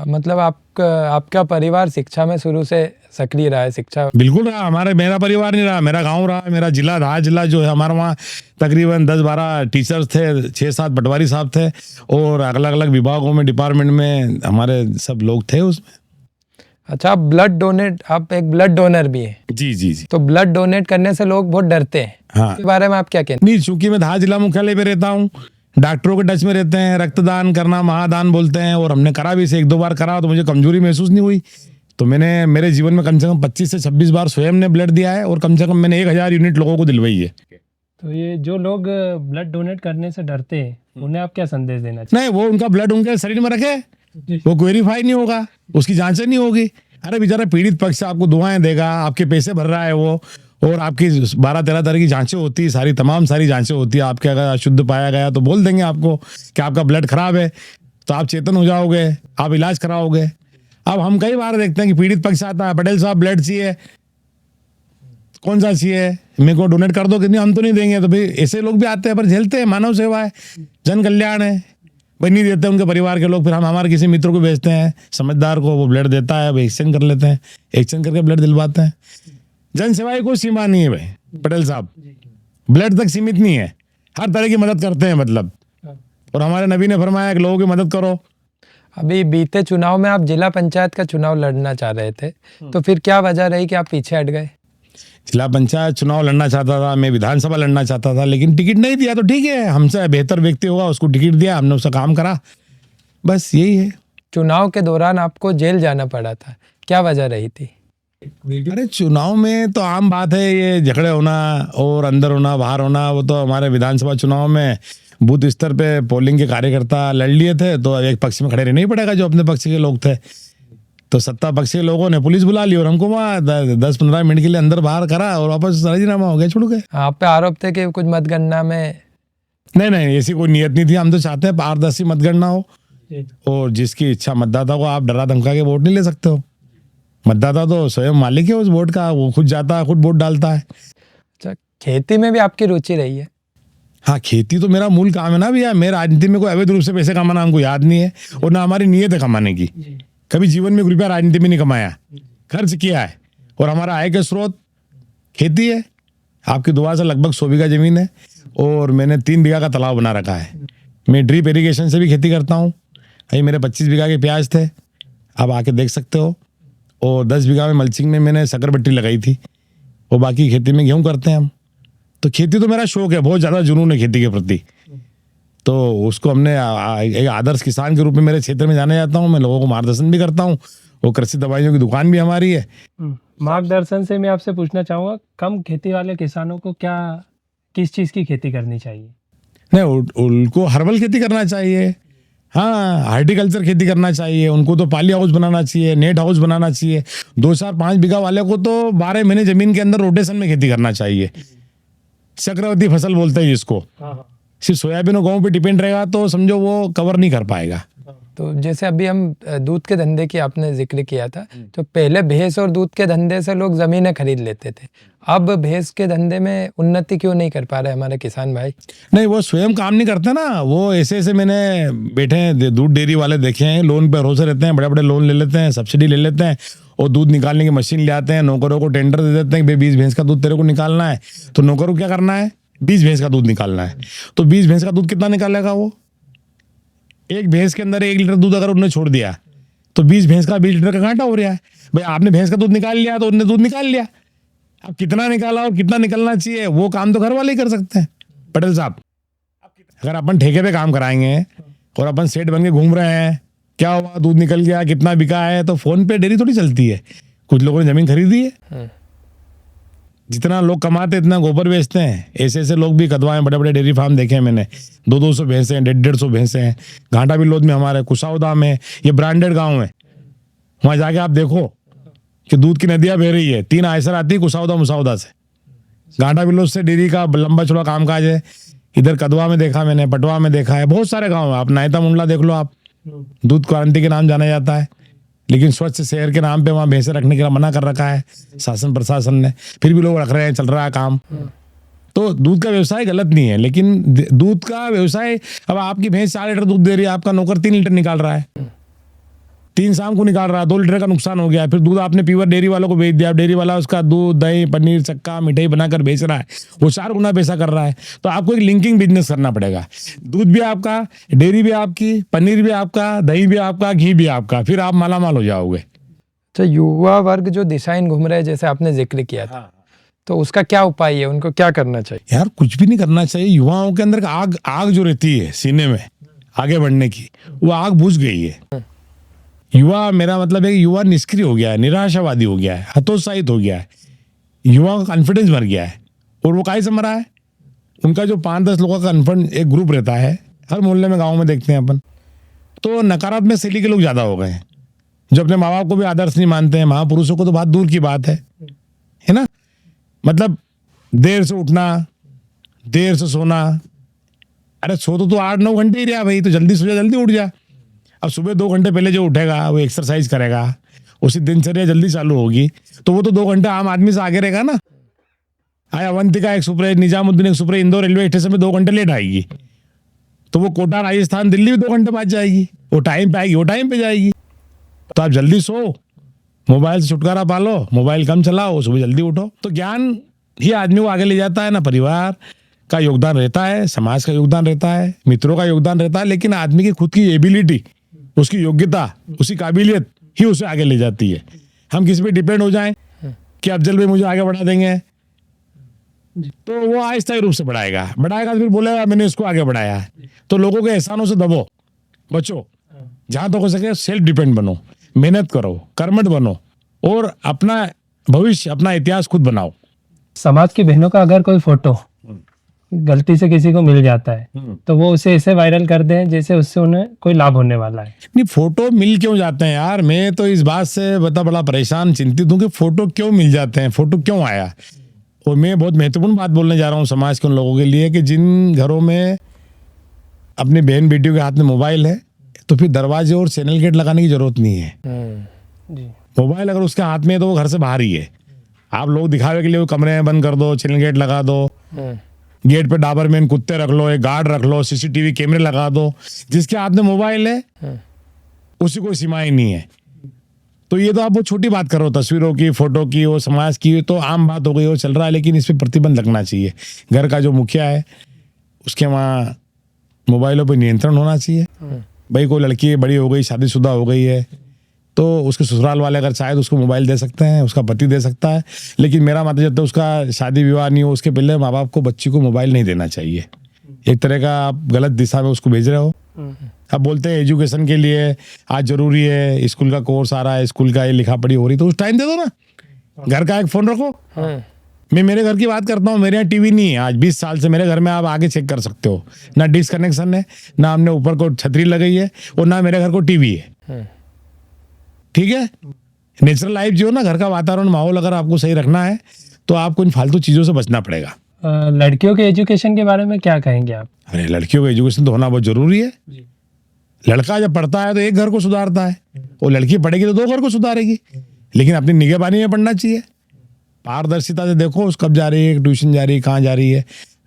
मतलब आपका परिवार शिक्षा में शुरू से सक्रिय रहा है? शिक्षा बिल्कुल रहा। मेरा परिवार नहीं रहा, मेरा गांव रहा, मेरा जिला, धार जिला जो है हमारे, वहाँ तकरीबन 10-12 टीचर्स थे, 6-7 पटवारी साहब थे और अलग अलग विभागों में, डिपार्टमेंट में हमारे सब लोग थे उसमें। अच्छा, आप एक ब्लड डोनर भी हैं? जी जी जी। तो ब्लड डोनेट करने से लोग बहुत डरते हैं। हाँ, इसके बारे में आप क्या कहते हैं? नहीं, चूंकि मैं धार जिला मुख्यालय पे रहता हूँ, डॉक्टरों के टच में रहते हैं, रक्तदान करना महादान बोलते हैं, और हमने करा भी इसे 1-2 बार करा, तो मुझे कमजोरी महसूस नहीं हुई। तो मैंने मेरे जीवन में कम से कम 25 से 26 बार स्वयं ने ब्लड दिया है और कम से कम मैंने 1000 यूनिट लोगों को दिलवाई है। तो ये जो लोग ब्लड डोनेट करने से डरते हैं, उन्हें आप क्या संदेश देना चाहिए? नहीं, वो उनका ब्लड उनके शरीर में रखे, वो वेरीफाई नहीं होगा, उसकी जांचें नहीं होगी। अरे बेचारा पीड़ित पक्ष आपको दुआएं देगा, आपके पैसे भर रहा है वो, और आपकी 12-13 तरह की जांचें होती है, सारी जांचें होती है। आपके अगर अशुद्ध पाया गया तो बोल देंगे आपको कि आपका ब्लड खराब है, तो आप चेतन हो जाओगे, आप इलाज कराओगे। अब हम कई बार देखते हैं कि पीड़ित पक्ष आता है, पटेल साहब ब्लड चाहिए, कौन सा चाहिए, मेरे को डोनेट कर दो। कि नहीं, हम तो नहीं देंगे। तो भाई ऐसे लोग भी आते हैं, पर झेलते हैं, मानव सेवा है, जन कल्याण है, भाई नहीं देते उनके परिवार के लोग। फिर हम हमारे किसी मित्र को भेजते हैं, समझदार को, वो ब्लड देता है, भाई एक्सचेंज कर लेते हैं, एक्सचेंज करके ब्लड दिलवाते हैं। जन सेवा की कोई सीमा नहीं है भाई पटेल साहब, ब्लड तक सीमित नहीं है, हर तरह की मदद करते हैं मतलब। और हमारे नबी ने फरमाया कि लोगों की मदद करो। अभी बीते चुनाव में आप जिला पंचायत का चुनाव लड़ना चाह रहे थे, तो फिर क्या वजह रही कि आप पीछे हट गए? जिला पंचायत चुनाव लड़ना चाहता था, मैं विधानसभा लड़ना चाहता था, लेकिन टिकट नहीं दिया। तो ठीक है, हमसे बेहतर व्यक्ति होगा, उसको टिकट दिया, हमने उसका काम करा, बस यही है। चुनाव के दौरान आपको जेल जाना पड़ा था, क्या वजह रही थी? अरे चुनाव में तो आम बात है, ये झगड़े होना और अंदर होना बाहर होना। वो तो हमारे विधानसभा चुनाव में बूथ स्तर पे पोलिंग के कार्यकर्ता लड़ लिए थे, तो एक पक्ष में खड़े रहना ही पड़ेगा जो अपने पक्ष के लोग थे। तो सत्ता पक्ष के लोगों ने पुलिस बुला ली और हमको वहाँ 10-15 मिनट के लिए अंदर बाहर करा और वापस राजीनामा हो गया, छुड़ गए। आप पे आरोप थे कि कुछ मतगणना में नहीं, ऐसी कोई नियत नहीं थी। हम तो चाहते हैं पारदर्शी मतगणना हो, और जिसकी इच्छा मतदाता को आप डरा धमका के वोट नहीं ले सकते हो। मतदाता तो स्वयं मालिक है उस वोट का, वो खुद जाता है, खुद वोट डालता है। अच्छा, खेती में भी आपकी रुचि रही है? हाँ, खेती तो मेरा मूल काम है ना भैया। मेरा राजनीति में कोई अवैध रूप से पैसे कमाना हमको याद नहीं है, और ना हमारी नीयत है कमाने की। कभी जीवन में 1 रुपया राजनीति में नहीं कमाया, खर्च किया है। और हमारा आय का स्रोत खेती है। आपकी दुआ से लगभग 100 बीघा जमीन है, और मैंने 3 बीघा का तालाब बना रखा है। मैं ड्रिप इरिगेशन से भी खेती करता हूँ। अभी मेरे 25 बीघा के प्याज थे, आप आके देख सकते हो। और 10 बीघा में मल्चिंग में मैंने शकरबट्टी लगाई थी, और बाकी खेती में गेहूँ करते हैं हम। तो खेती तो मेरा शौक है, बहुत ज़्यादा जुनून है खेती के प्रति। तो उसको हमने एक आदर्श किसान के रूप में मेरे क्षेत्र में जाने जाता हूँ। मैं लोगों को मार्गदर्शन भी करता हूँ, और कृषि दवाइयों की दुकान भी हमारी है। मार्गदर्शन से मैं आपसे पूछना चाहूँगा, कम खेती वाले किसानों को किस चीज़ की खेती करनी चाहिए? नहीं, उनको हर्बल खेती करना चाहिए। हाँ, हार्टिकल्चर खेती करना चाहिए। उनको तो पाली हाउस बनाना चाहिए, नेट हाउस बनाना चाहिए। 2-4-5 बीघा वाले को तो 12 महीने जमीन के अंदर रोटेशन में खेती करना चाहिए। चक्रवर्ती फसल बोलते हैं जिसको। सिर्फ सोयाबीन और गेहूं पे डिपेंड रहेगा तो समझो वो कवर नहीं कर पाएगा। तो जैसे अभी हम दूध के धंधे की आपने जिक्र किया था, तो पहले भैंस और दूध के धंधे से लोग जमीनें खरीद लेते थे। अब भैंस के धंधे में उन्नति क्यों नहीं कर पा रहे हमारे किसान भाई? नहीं, वो स्वयं काम नहीं करते ना। वो ऐसे मैंने बैठे दूध डेयरी वाले देखे हैं, लोन पे भरोसे रहते हैं, बड़े बड़े लोन ले लेते हैं, सब्सिडी ले लेते हैं, और दूध निकालने की मशीन ले आते हैं। नौकरों को टेंडर दे देते हैं कि 20 भैंस का दूध तेरे को निकालना है। तो नौकरों को क्या करना है? 20 भैंस का दूध निकालना है। तो 20 भैंस का दूध कितना निकालेगा वो? एक भैंस के अंदर 1 लीटर दूध अगर उन्होंने छोड़ दिया तो 20 भैंस का 20 लीटर का घाटा हो रहा है। भाई आपने भैंस का दूध निकाल लिया तो उन्होंने दूध निकाल लिया। अब कितना निकाला और कितना निकलना चाहिए वो काम तो घर वाले ही कर सकते हैं। पटेल साहब, अगर अपन ठेके पे काम कराएंगे और अपन सेठ बन के घूम रहे हैं, क्या हुआ, दूध निकल गया, कितना बिका है, तो फोन पे डेयरी थोड़ी चलती है। कुछ लोगों ने जमीन खरीदी है, जितना लोग कमाते इतना गोबर बेचते हैं। ऐसे लोग भी कदवाएं, बड़े बड़े डेयरी फार्म देखे हैं मैंने। 200-200 भैंसे हैं, 150-150 भैंसे हैं। घाटा बिल्लोद में हमारे कुशावदा में, ये ब्रांडेड गांव है। वहां जाके आप देखो कि दूध की नदियां बह रही है। 3 आयसर आती है कुशावदा मुसावदा से। घाटा बिल्लोद से डेयरी का लंबा चौड़ा कामकाज है। इधर कदवा में देखा मैंने, पटवा में देखा है, बहुत सारे गाँव है। आप नायता मुंडला देख लो, आप दूध क्रांति के नाम जाना जाता है, लेकिन स्वच्छ शहर के नाम पे वहाँ भैंसे रखने के लिए मना कर रखा है शासन प्रशासन ने। फिर भी लोग रख रहे हैं, चल रहा है काम। तो दूध का व्यवसाय गलत नहीं है, लेकिन दूध का व्यवसाय, अब आपकी भैंस 4 लीटर दूध दे रही है, आपका नौकर 3 लीटर निकाल रहा है, 3 शाम को निकाल रहा है, 2 लीटर का नुकसान हो गया। फिर दूध आपने प्योर डेयरी वालों को बेच दिया, डेयरी वाला उसका दूध, दही, पनीर, चक्का, मिठाई बनाकर बेच रहा है, वो 4 गुना पैसा कर रहा है। तो आपको एक लिंकिंग बिजनेस करना पड़ेगा। दूध भी आपका, डेयरी भी आपकी, पनीर भी आपका, दही भी आपका, घी भी आपका, फिर आप मालामाल हो जाओगे। तो युवा वर्ग जो दिशाहीन घूम रहे हैं, जैसे आपने जिक्र किया था, तो उसका क्या उपाय है? उनको क्या करना चाहिए? यार कुछ भी नहीं करना चाहिए। युवाओं के अंदर आग जो रहती है सीने में आगे बढ़ने की, वो आग बुझ गई है। युवा, मेरा मतलब है कि युवा निष्क्रिय हो गया है, निराशावादी हो गया है, हतोत्साहित हो गया है। युवाओं का कॉन्फिडेंस मर गया है। और वो काहे से मरा है? उनका जो 5-10 लोगों का कॉन्फिडेंस, एक ग्रुप रहता है हर मोहल्ले में, गाँव में देखते हैं अपन, तो नकारात्मक शैली के लोग ज़्यादा हो गए हैं, जो अपने माँ बाप को भी आदर्श नहीं मानते हैं। महापुरुषों को तो बहुत दूर की बात है ना। मतलब देर से उठना, देर से सोना। अरे सो तो 8-9 घंटे ही रहा भाई, तो जल्दी सो जा, जल्दी उठ जा। अब सुबह 2 घंटे पहले जो उठेगा वो एक्सरसाइज करेगा, उसी दिनचर्या जल्दी चालू होगी, तो वो तो 2 घंटे आम आदमी से आगे रहेगा ना। Avantika express, Nizamuddin express Indore railway station में 2 घंटे लेट आएगी, तो वो कोटा राजस्थान दिल्ली में 2 घंटे बाद जाएगी। वो टाइम पे आएगी, वो टाइम पे जाएगी। तो आप जल्दी सो, मोबाइल से छुटकारा पालो, मोबाइल कम चलाओ, सुबह जल्दी उठो। तो ज्ञान ही आदमी को आगे ले जाता है ना। परिवार का योगदान रहता है, समाज का योगदान रहता है, मित्रों का योगदान रहता है, लेकिन आदमी की खुद की एबिलिटी, उसकी योग्यता, उसकी काबिलियत ही उसे आगे ले जाती है। हम किसी पे डिपेंड हो जाएं कि अफजल भाई मुझे आगे बढ़ा देंगे, तो वो अस्थायी रूप से बढ़ाएगा तो फिर बोलेगा मैंने इसको आगे बढ़ाया है। तो लोगों के एहसानों से दबो, बचो। जहां तक हो सके सेल्फ डिपेंड बनो, मेहनत करो, कर्मठ बनो, और अपना भविष्य, अपना इतिहास खुद बनाओ। समाज की बहनों का अगर कोई फोटो गलती से किसी को मिल जाता है तो वो उसे ऐसे वायरल कर दें जैसे उससे उन्हें कोई लाभ होने वाला है। नहीं, फोटो मिल क्यों जाते हैं यार? मैं तो इस बात से बड़ा परेशान चिंतित हूँ कि फोटो क्यों मिल जाते हैं, फोटो क्यों आया। और मैं बहुत महत्वपूर्ण बात बोलने जा रहा हूँ समाज के उन लोगों के लिए कि जिन घरों में अपनी बहन बेटियों के हाथ में मोबाइल है तो फिर दरवाजे और चैनल गेट लगाने की जरूरत नहीं है। जी। मोबाइल अगर उसके हाथ में है तो वो घर से बाहर ही है। आप लोग दिखावे के लिए वो कमरे में बंद कर दो, चैनल गेट लगा दो, गेट पे डाबरमैन कुत्ते रख लो, एक गार्ड रख लो, सीसीटीवी कैमरे लगा दो। जिसके हाथ में मोबाइल है उसी कोई सीमाएं नहीं है। तो ये तो आप बहुत छोटी बात कर रहे हो, तस्वीरों की, फोटो की, वो समाज की तो आम बात हो गई, वो चल रहा है। लेकिन इस पर प्रतिबंध लगना चाहिए। घर का जो मुखिया है उसके वहाँ मोबाइलों पर नियंत्रण होना चाहिए। भाई कोई लड़की बड़ी हो गई, शादीशुदा हो गई है तो उसके ससुराल वाले अगर चाहे तो उसको मोबाइल दे सकते हैं, उसका पति दे सकता है। लेकिन मेरा मतलब जब तक उसका शादी विवाह नहीं हो उसके पहले माँ बाप को बच्ची को मोबाइल नहीं देना चाहिए। एक तरह का आप गलत दिशा में उसको भेज रहे हो। अब बोलते हैं एजुकेशन के लिए आज जरूरी है, स्कूल का कोर्स आ रहा है, स्कूल का ये लिखा पढ़ी हो रही, तो उस टाइम दे दो ना। घर का एक फोन रखो। मैं मेरे घर की बात करता हूँ, मेरे यहाँ टीवी नहीं है आज 20 साल से। मेरे घर में आप आगे चेक कर सकते हो, ना डिश कनेक्शन है, ना हमने ऊपर को छतरी लगाई है और ना मेरे घर को टीवी है। ठीक है, नेचुरल लाइफ जियो ना। घर का वातावरण माहौल अगर आपको सही रखना है तो आपको इन फालतू चीजों से बचना पड़ेगा। लड़कियों के एजुकेशन के बारे में क्या कहेंगे आप? अरे लड़कियों का एजुकेशन तो होना बहुत जरूरी है। लड़का जब पढ़ता है तो एक घर को सुधारता है, और लड़की पढ़ेगी तो 2 घर को सुधारेगी। लेकिन अपनी निगहबानी में पढ़ना चाहिए, पारदर्शिता से देखो उस कब जा रही है, ट्यूशन जा रही है, कहाँ जा रही है।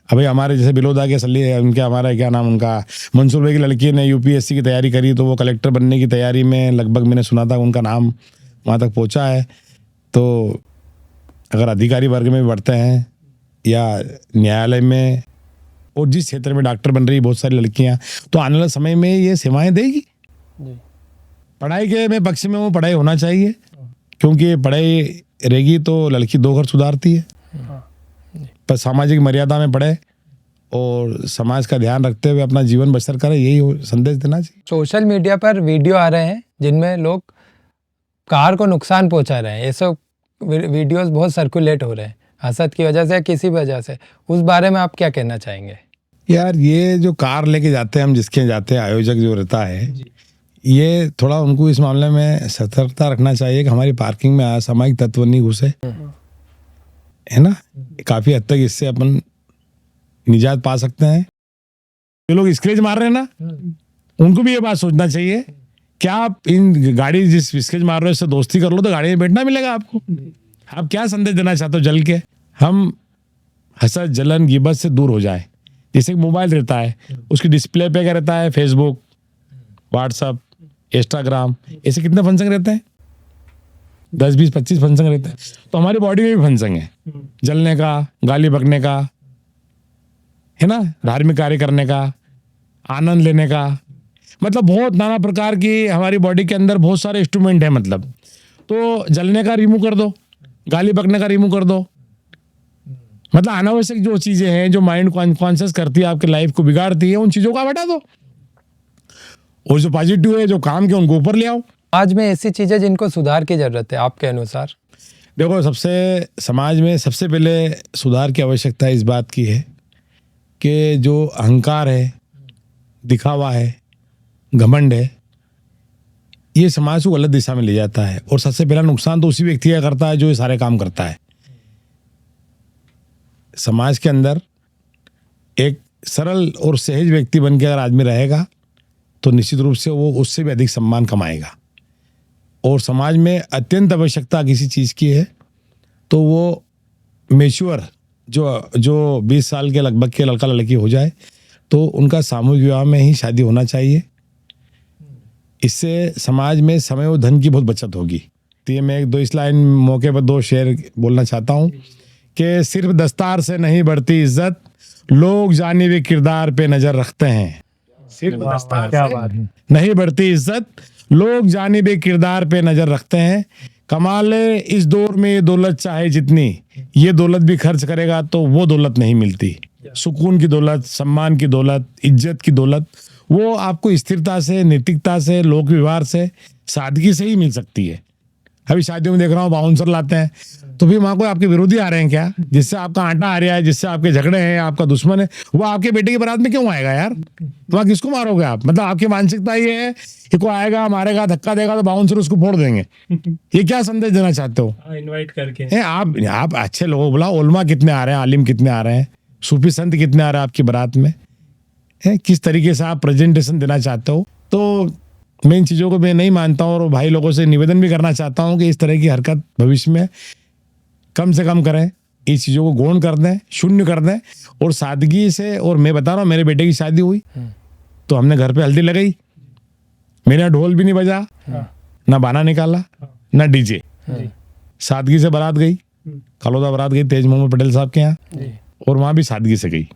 अभी हमारे जैसे बिलोदा के सली उनके हमारा क्या नाम उनका मंसूर भाई की लड़की ने यूपीएससी की तैयारी करी तो वो कलेक्टर बनने की तैयारी में लगभग मैंने सुना था उनका नाम वहाँ तक पहुँचा है। तो अगर अधिकारी वर्ग में बढ़ते हैं या न्यायालय में और जिस क्षेत्र में डॉक्टर बन रही बहुत सारी लड़कियाँ, तो आने वाले समय में ये सेवाएं देगी। पढ़ाई के मैं पक्ष में हूँ, पढ़ाई होना चाहिए, क्योंकि पढ़ाई रहेगी तो लड़की 2 घर सुधारती है। पर सामाजिक मर्यादा में पढ़े और समाज का ध्यान रखते हुए अपना जीवन बसर करे, यही संदेश देना चाहिए। सोशल मीडिया पर वीडियो आ रहे हैं जिनमें लोग कार को नुकसान पहुंचा रहे हैं। ये सब वीडियोस बहुत सर्कुलेट हो रहे हैं हसद की वजह से या किसी वजह से। उस बारे में आप क्या कहना चाहेंगे? यार ये जो कार लेके जाते हैं हम, जिसके जाते हैं, आयोजक जो रहता है, ये थोड़ा उनको इस मामले में सतर्कता रखना चाहिए कि हमारी पार्किंग में असामाजिक तत्व नहीं घुसे, है ना। काफी हद तक इससे अपन निजात पा सकते हैं। जो लोग स्क्रैच मार रहे हैं ना, उनको भी ये बात सोचना चाहिए, क्या आप इन गाड़ी जिस स्क्रैच मार रहे हो इससे दोस्ती कर लो तो गाड़ी में बैठना मिलेगा आपको। आप क्या संदेश देना चाहते हो? जल के हम हसद जलन गिबत से दूर हो जाए। जैसे मोबाइल रहता है उसकी डिस्प्ले पे क्या रहता है, फेसबुक, व्हाट्सअप, इंस्टाग्राम, ऐसे कितने फंक्शन रहते हैं? 10, 20, 25 फंक्शन रहते हैं। तो हमारी बॉडी में भी फंक्शन है, जलने का, गाली बकने का, है ना, धार्मिक कार्य करने का, आनंद लेने का, मतलब बहुत नाना प्रकार की हमारी बॉडी के अंदर बहुत सारे इंस्ट्रूमेंट है। मतलब तो जलने का रिमूव कर दो, गाली बकने का रिमूव कर दो। मतलब अनावश्यक जो चीजें हैं जो माइंड को अनकॉन्शियस करती है, आपकी लाइफ को बिगाड़ती है, उन चीजों को आप हटा दो। और जो पॉजिटिव है, जो काम के, उनको ऊपर ले आओ। आज में ऐसी चीजें जिनको सुधार की जरूरत है आपके अनुसार? देखो, समाज में सबसे पहले सुधार की आवश्यकता इस बात की है कि जो अहंकार है, दिखावा है, घमंड है, ये समाज को गलत दिशा में ले जाता है। और सबसे पहला नुकसान तो उसी व्यक्ति का करता है जो ये सारे काम करता है। समाज के अंदर एक सरल और सहज व्यक्ति बन के अगर आदमी रहेगा तो निश्चित रूप से वो उससे भी अधिक सम्मान कमाएगा। और समाज में अत्यंत आवश्यकता किसी चीज़ की है तो वो मेच्योर जो 20 साल के लगभग के लड़का लड़की हो जाए तो उनका सामूहिक विवाह में ही शादी होना चाहिए। इससे समाज में समय और धन की बहुत बचत होगी। तो ये मैं 2 लाइन मौके पर 2 शेर बोलना चाहता हूँ कि सिर्फ दस्तार से नहीं बढ़ती इज्जत, लोग जानिबे किरदार पे नजर रखते हैं। सिर्फ दस्तार से नहीं बढ़ती इज्जत, लोग जानिबे किरदार पे नजर रखते हैं। कमाले इस दौर में ये दौलत चाहे जितनी, ये दौलत भी खर्च करेगा तो वो दौलत नहीं मिलती। सुकून की दौलत, सम्मान की दौलत, इज्जत की दौलत, वो आपको स्थिरता से, नैतिकता से, लोक व्यवहार से, सादगी से ही मिल सकती है। अभी शादियों में देख रहा हूँ बाउंसर लाते हैं, तो भी वहाँ कोई आपके विरोधी आ रहे हैं क्या, जिससे आपका आटा आ रहा है, जिससे आपके झगड़े हैं, आपका दुश्मन है, वो आपके बेटे की बारात में क्यों आएगा यार? तो वहाँ किसको मारोगे आप? मतलब आपकी मानसिकता ये है कि कोई आएगा मारेगा धक्का देगा तो बाउंसर उसको फोड़ देंगे। ये क्या संदेश देना चाहते हो? इनवाइट करके आप अच्छे लोगों को बुलाओ, उलमा कितने आ रहे हैं, आलिम कितने आ रहे हैं, सूफी संत कितने आ रहे हैं आपकी बारात में, है किस तरीके से आप प्रेजेंटेशन देना चाहते हो? तो मैं इन चीज़ों को मैं नहीं मानता हूँ, और भाई लोगों से निवेदन भी करना चाहता हूँ कि इस तरह की हरकत भविष्य में कम से कम करें, इस चीज़ों को गौण कर दें, शून्य कर दें, और सादगी से। और मैं बता रहा हूँ, मेरे बेटे की शादी हुई तो हमने घर पे हल्दी लगाई, मैंने ढोल भी नहीं बजा, ना बाना निकाला, ना डीजे, सादगी से बारात गई, कलौदा बारात गई तेज मोहम्मद पटेल साहब के यहाँ, और वहाँ भी सादगी से गई।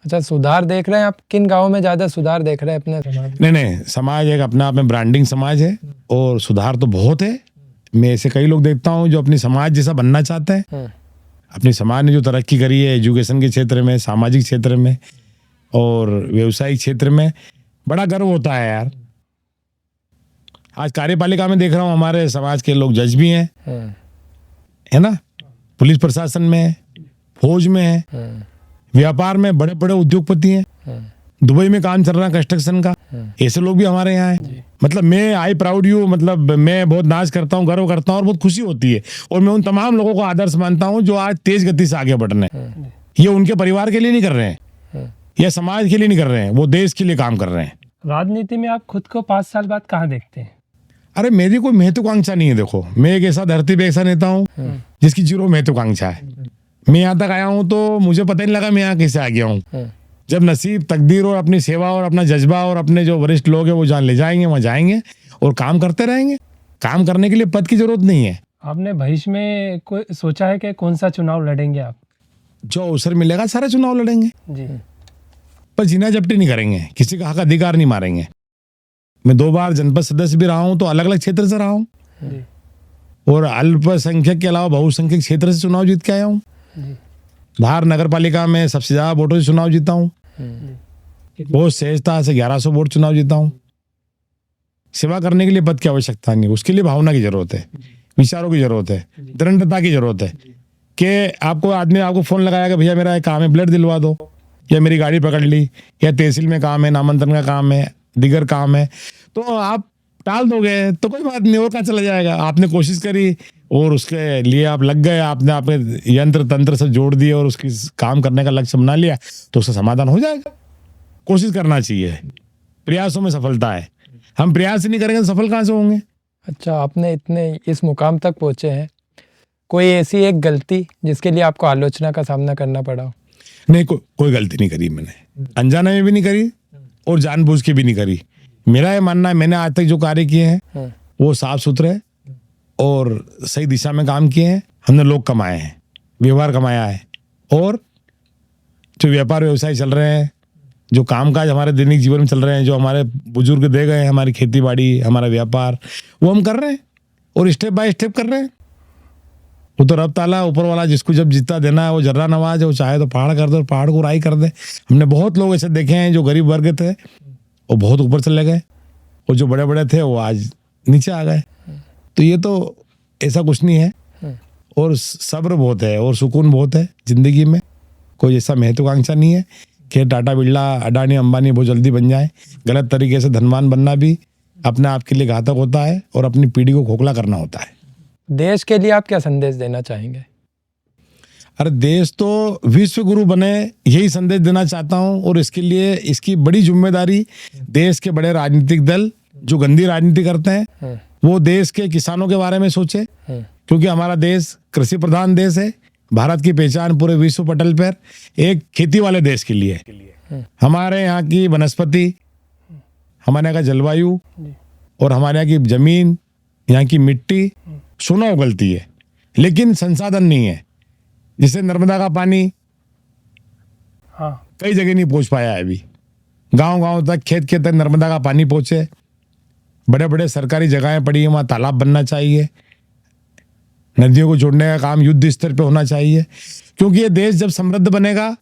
अच्छा, सुधार देख रहे हैं आप? किन गाँव में ज़्यादा सुधार देख रहे हैं अपने समाज में? नहीं, समाज एक अपने आप में ब्रांडिंग समाज है, और सुधार तो बहुत है। मैं ऐसे कई लोग देखता हूँ जो अपनी समाज जैसा बनना चाहते हैं। अपनी समाज ने जो तरक्की करी है एजुकेशन के क्षेत्र में, सामाजिक क्षेत्र में और व्यवसायिक क्षेत्र में, बड़ा गर्व होता है यार। आज कार्यपालिका में देख रहा हूँ हमारे समाज के लोग जज भी हैं, है ना, पुलिस प्रशासन में है, फौज में है, व्यापार में बड़े बड़े उद्योगपति हैं, दुबई में काम चल रहा है कंस्ट्रक्शन का, ऐसे लोग भी हमारे यहाँ हैं। मतलब मैं आई प्राउड यू, मतलब मैं बहुत नाज करता हूँ, गर्व करता हूँ, और बहुत खुशी होती है। और मैं उन तमाम लोगों को आदर्श मानता हूँ जो आज तेज गति से आगे बढ़ रहे हैं। ये उनके परिवार के लिए नहीं कर रहे हैं, या समाज के लिए नहीं कर रहे हैं, वो देश के लिए काम कर रहे हैं। राजनीति में आप खुद को 5 साल बाद कहाँ देखते हैं? अरे मेरी कोई महत्वाकांक्षा नहीं है। देखो, मैं एक ऐसा धरती पे ऐसा नेता हूँ जिसकी जीरो महत्वाकांक्षा है। मैं यहाँ तक आया हूँ तो मुझे पता ही नहीं लगा मैं यहाँ कैसे आ गया हूँ। जब नसीब, तकदीर और अपनी सेवा और अपना जज्बा और अपने जो वरिष्ठ लोग हैं वो जहाँ ले जाएंगे वहाँ जाएंगे और काम करते रहेंगे। काम करने के लिए पद की जरूरत नहीं है। आपने भविष्य में कोई सोचा है कि कौन सा चुनाव लड़ेंगे आप? जो अवसर मिलेगा सारा चुनाव लड़ेंगे, जी। पर जीना जपटी नहीं करेंगे, किसी का हक अधिकार नहीं मारेंगे। मैं 2 बार जनपद सदस्य भी रहा हूँ, तो अलग अलग क्षेत्र से रहा हूँ, और अल्पसंख्यक के अलावा बहुसंख्यक क्षेत्र से चुनाव जीत के आया हूँ। धार नगर पालिका में सबसे ज्यादा वोटों से चुनाव जीता हूँ, बहुत सहजता से 1100 वोट चुनाव जीता हूँ। सेवा करने के लिए पद की आवश्यकता नहीं, उसके लिए भावना की जरूरत है, विचारों की जरूरत है, दृढ़ता की जरूरत है। कि आपको आदमी आपको फोन लगाया कि भैया मेरा एक काम है, ब्लड दिलवा दो, या मेरी गाड़ी पकड़ ली, या तहसील में काम है, नामांतरण का काम है, दिगर काम है, तो आप टाल दोगे तो कोई बात नहीं, और कहाँ चला जाएगा। आपने कोशिश करी और उसके लिए आप लग गए, आपने अपने यंत्र तंत्र से जोड़ दिए और उसकी काम करने का लक्ष्य बना लिया, तो उसका समाधान हो जाएगा। कोशिश करना चाहिए, प्रयासों में सफलता है। हम प्रयास ही नहीं करेंगे तो सफल कहाँ से होंगे। अच्छा, आपने इतने इस मुकाम तक पहुँचे हैं, कोई ऐसी एक गलती जिसके लिए आपको आलोचना का सामना करना पड़ा हो? नहीं, कोई गलती नहीं करी मैंने, अनजाने में भी नहीं करी और जानबूझ के भी नहीं करी। मेरा ये मानना है, मैंने आज तक जो कार्य किए हैं वो साफ सुथरे और सही दिशा में काम किए हैं। हमने लोग कमाए हैं, व्यवहार कमाया है, और जो व्यापार व्यवसाय चल रहे हैं, जो कामकाज हमारे दैनिक जीवन में चल रहे हैं, जो हमारे बुजुर्ग दे गए हैं, हमारी खेती बाड़ी, हमारा व्यापार, वो हम कर रहे हैं और स्टेप बाय स्टेप कर रहे हैं। वो तो रब ताला ऊपर वाला जिसको जब जितना देना है वो जर्रा नवाज है, वो चाहे तो पहाड़ कर दे और पहाड़ को राई कर दे। हमने बहुत लोग ऐसे देखे हैं जो गरीब वर्ग थे वो बहुत ऊपर चले गए, और जो बड़े बड़े थे वो आज नीचे आ गए। तो ये तो ऐसा कुछ नहीं है, और सब्र बहुत है और सुकून बहुत है जिंदगी में। कोई ऐसा महत्वाकांक्षा नहीं है कि टाटा बिरला, अडानी, अंबानी बहुत जल्दी बन जाए। गलत तरीके से धनवान बनना भी अपने आप के लिए घातक होता है और अपनी पीढ़ी को खोखला करना होता है। देश के लिए आप क्या संदेश देना चाहेंगे? अरे देश तो विश्व गुरु बने, यही संदेश देना चाहता हूं, और इसके लिए इसकी बड़ी जिम्मेदारी देश के बड़े राजनीतिक दल जो गंदी राजनीति करते हैं वो देश के किसानों के बारे में सोचे, क्योंकि हमारा देश कृषि प्रधान देश है। भारत की पहचान पूरे विश्व पटल पर एक खेती वाले देश के लिए हमारे यहाँ की वनस्पति, हमारे यहाँ का जलवायु और हमारे यहाँ की जमीन, यहाँ की मिट्टी सोना उगलती है, लेकिन संसाधन नहीं है। जिससे नर्मदा का पानी कई जगह नहीं पहुंच पाया है अभी, गांव-गांव तक, खेत तक नर्मदा का पानी पहुंचे। बड़े बड़े सरकारी जगहें पड़ी हैं, वहाँ तालाब बनना चाहिए, नदियों को जोड़ने का काम युद्ध स्तर पे होना चाहिए। क्योंकि ये देश जब समृद्ध बनेगा,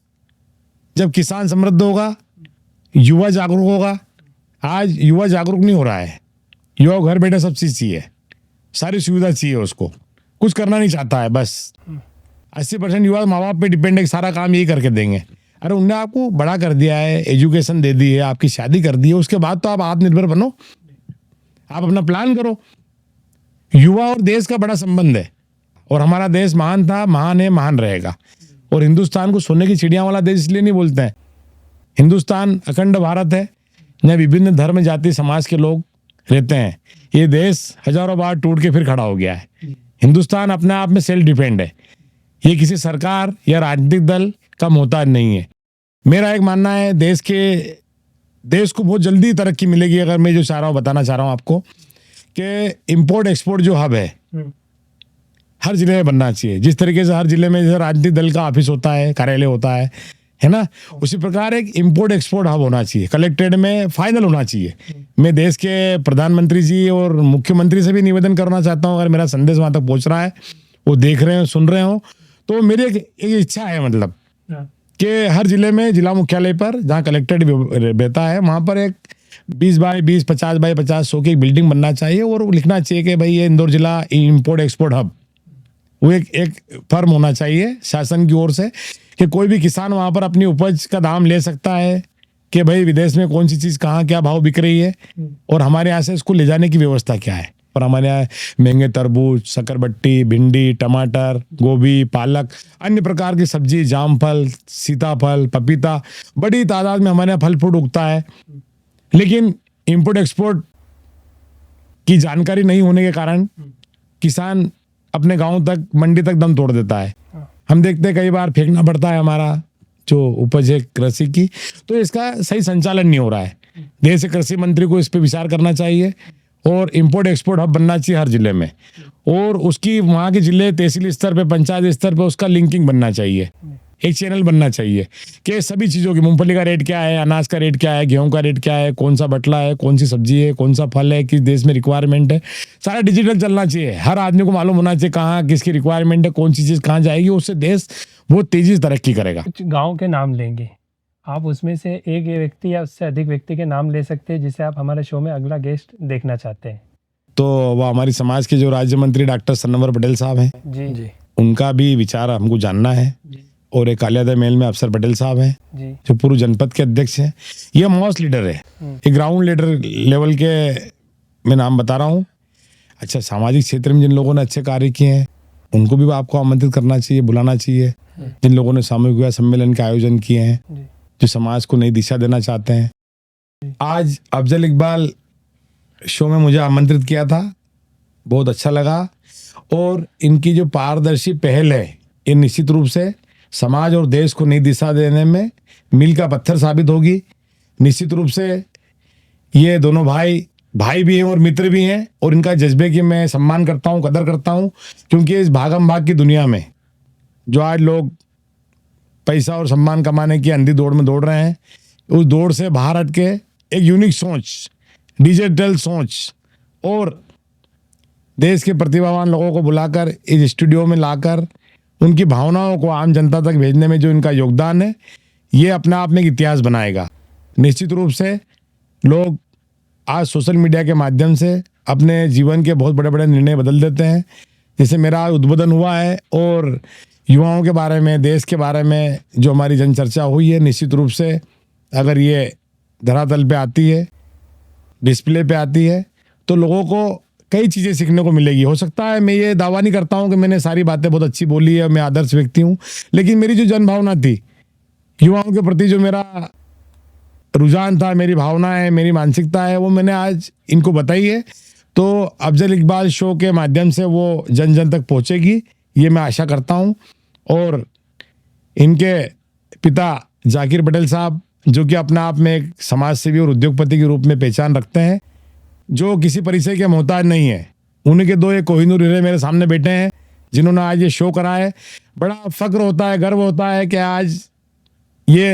जब किसान समृद्ध होगा, युवा जागरूक होगा। आज युवा जागरूक नहीं हो रहा है, युवा घर बैठे सब चीज चाहिए, सारी सुविधा चाहिए उसको, कुछ करना नहीं चाहता है, बस 80% युवा माँ बाप पे डिपेंड है कि सारा काम यही करके देंगे। अरे उनने आपको बड़ा कर दिया है, एजुकेशन दे दी है, आपकी शादी कर दी है, उसके बाद तो आप आत्मनिर्भर बनो, आप अपना प्लान करो। युवा और देश का बड़ा संबंध है, और हमारा देश महान था, महान है, महान रहेगा। और हिंदुस्तान को सोने की चिड़िया वाला देश इसलिए नहीं बोलते हैं। हिंदुस्तान अखंड भारत है, जहाँ विभिन्न धर्म जाति समाज के लोग रहते हैं। ये देश हजारों बार टूट के फिर खड़ा हो गया है। हिंदुस्तान अपने आप में सेल्फ डिपेंड है, ये किसी सरकार या राजनीतिक दल का मोहताज नहीं है। मेरा एक मानना है, देश को बहुत जल्दी तरक्की मिलेगी अगर मैं जो चाह रहा हूँ बताना चाह रहा हूँ आपको कि इंपोर्ट एक्सपोर्ट जो हब है हर जिले में बनना चाहिए। जिस तरीके से हर जिले में जैसे राजनीतिक दल का ऑफिस होता है, कार्यालय होता है ना, उसी प्रकार एक इंपोर्ट एक्सपोर्ट हब होना चाहिए, कलेक्टेड में फाइनल होना चाहिए। मैं देश के प्रधानमंत्री जी और मुख्यमंत्री से भी निवेदन करना चाहता हूँ, अगर मेरा संदेश वहां तक पहुंच रहा है, वो देख रहे हो, सुन रहे हो, तो मेरी एक इच्छा है, मतलब कि हर जिले में जिला मुख्यालय पर जहाँ कलेक्टेड रहता है वहां पर एक 20 बाय 20, 50 बाय 50, 100 की एक बिल्डिंग बनना चाहिए, और लिखना चाहिए कि भाई ये इंदौर जिला इंपोर्ट एक्सपोर्ट हब। वो एक फर्म होना चाहिए शासन की ओर से कि कोई भी किसान वहां पर अपनी उपज का दाम ले सकता है कि भाई विदेश में कौन सी चीज़ कहाँ क्या भाव बिक रही है, और हमारे यहाँ से इसको ले जाने की व्यवस्था क्या है। और हमारे यहाँ महंगे तरबूज, शकरबट्टी, भिंडी, टमाटर, गोभी, पालक, अन्य प्रकार की सब्जी, जामफल, सीताफल, पपीता, बड़ी तादाद में हमारे यहाँ फल फ्रूट उगता है। लेकिन इंपोर्ट एक्सपोर्ट की जानकारी नहीं होने के कारण किसान अपने गांव तक, मंडी तक दम तोड़ देता है। हम देखते हैं कई बार फेंकना पड़ता है हमारा जो उपज है कृषि की, तो इसका सही संचालन नहीं हो रहा है। देश के कृषि मंत्री को इस पर विचार करना चाहिए, और इंपोर्ट एक्सपोर्ट हब बनना चाहिए हर जिले में, और उसकी वहाँ के जिले तहसील स्तर पे, पंचायत स्तर पे उसका लिंकिंग बनना चाहिए, एक चैनल बनना चाहिए कि सभी चीज़ों की, मूंगफली का रेट क्या है, अनाज का रेट क्या है, गेहूं का रेट क्या है, कौन सा बटला है, कौन सी सब्जी है, कौन सा फल है, किस देश में रिक्वायरमेंट है, सारा डिजिटल चलना चाहिए। हर आदमी को मालूम होना चाहिए कहाँ किसकी रिक्वायरमेंट है, कौन सी चीज़ कहाँ जाएगी, उससे देश बहुत तेजी से तरक्की करेगा। कुछ गांव के नाम लेंगे आप, उसमें से एक व्यक्ति या उससे अधिक व्यक्ति के नाम ले सकते हैं जिसे आप हमारे शो में अगला गेस्ट देखना चाहते हैं। तो वो हमारी समाज के जो राज्य मंत्री डॉक्टर सन्नवर पटेल साहब हैं, जी, उनका भी विचार हमको जानना है, और एक कालियादह मेल में अफसर पटेल साहब हैं जो पूर्व जनपद के अध्यक्ष हैं। ये मॉस लीडर है, ये ग्राउंड लीडर लेवल के मैं नाम बता रहा हूँ। अच्छा, सामाजिक क्षेत्र में जिन लोगों ने अच्छे कार्य किए हैं उनको भी आपको आमंत्रित करना चाहिए, बुलाना चाहिए। जिन लोगों ने सामूहिक विवाह सम्मेलन के आयोजन किए हैं, जो समाज को नई दिशा देना चाहते हैं। आज अफजल इकबाल शो में मुझे आमंत्रित किया था, बहुत अच्छा लगा, और इनकी जो पारदर्शी पहल है ये निश्चित रूप से समाज और देश को नई दिशा देने में मील का पत्थर साबित होगी। निश्चित रूप से ये दोनों भाई भी हैं और मित्र भी हैं, और इनका जज्बे की मैं सम्मान करता हूँ, कदर करता हूँ, क्योंकि इस भागम भाग की दुनिया में जो आज लोग पैसा और सम्मान कमाने की अंधी दौड़ में दौड़ रहे हैं, उस दौड़ से बाहर हट के एक यूनिक सोच, डिजिटल सोच, और देश के प्रतिभावान लोगों को बुलाकर इस स्टूडियो में लाकर उनकी भावनाओं को आम जनता तक भेजने में जो इनका योगदान है, ये अपने आप में एक इतिहास बनाएगा। निश्चित रूप से लोग आज सोशल मीडिया के माध्यम से अपने जीवन के बहुत बड़े बड़े निर्णय बदल देते हैं। जैसे मेरा उद्बोधन हुआ है, और युवाओं के बारे में, देश के बारे में जो हमारी जनचर्चा हुई है, निश्चित रूप से अगर ये धरातल पे आती है, डिस्प्ले पे आती है, तो लोगों को कई चीज़ें सीखने को मिलेगी। हो सकता है मैं ये दावा नहीं करता हूँ कि मैंने सारी बातें बहुत अच्छी बोली है, मैं आदर्श व्यक्ति हूँ, लेकिन मेरी जो जनभावना थी, युवाओं के प्रति जो मेरा रुझान था, मेरी भावना है, मेरी मानसिकता है, वो मैंने आज इनको बताई है। तो अफजल इकबाल शो के माध्यम से वो जन जन तक पहुँचेगी, ये मैं आशा करता हूँ। और इनके पिता जाकिर पटेल साहब, जो कि अपने आप में एक समाज सेवी और उद्योगपति के रूप में पहचान रखते हैं, जो किसी परिचय के मोहताज नहीं है, उनके दो एक कोहिनूर हीरे मेरे सामने बैठे हैं, जिन्होंने आज ये शो करा है। बड़ा फक्र होता है, गर्व होता है कि आज ये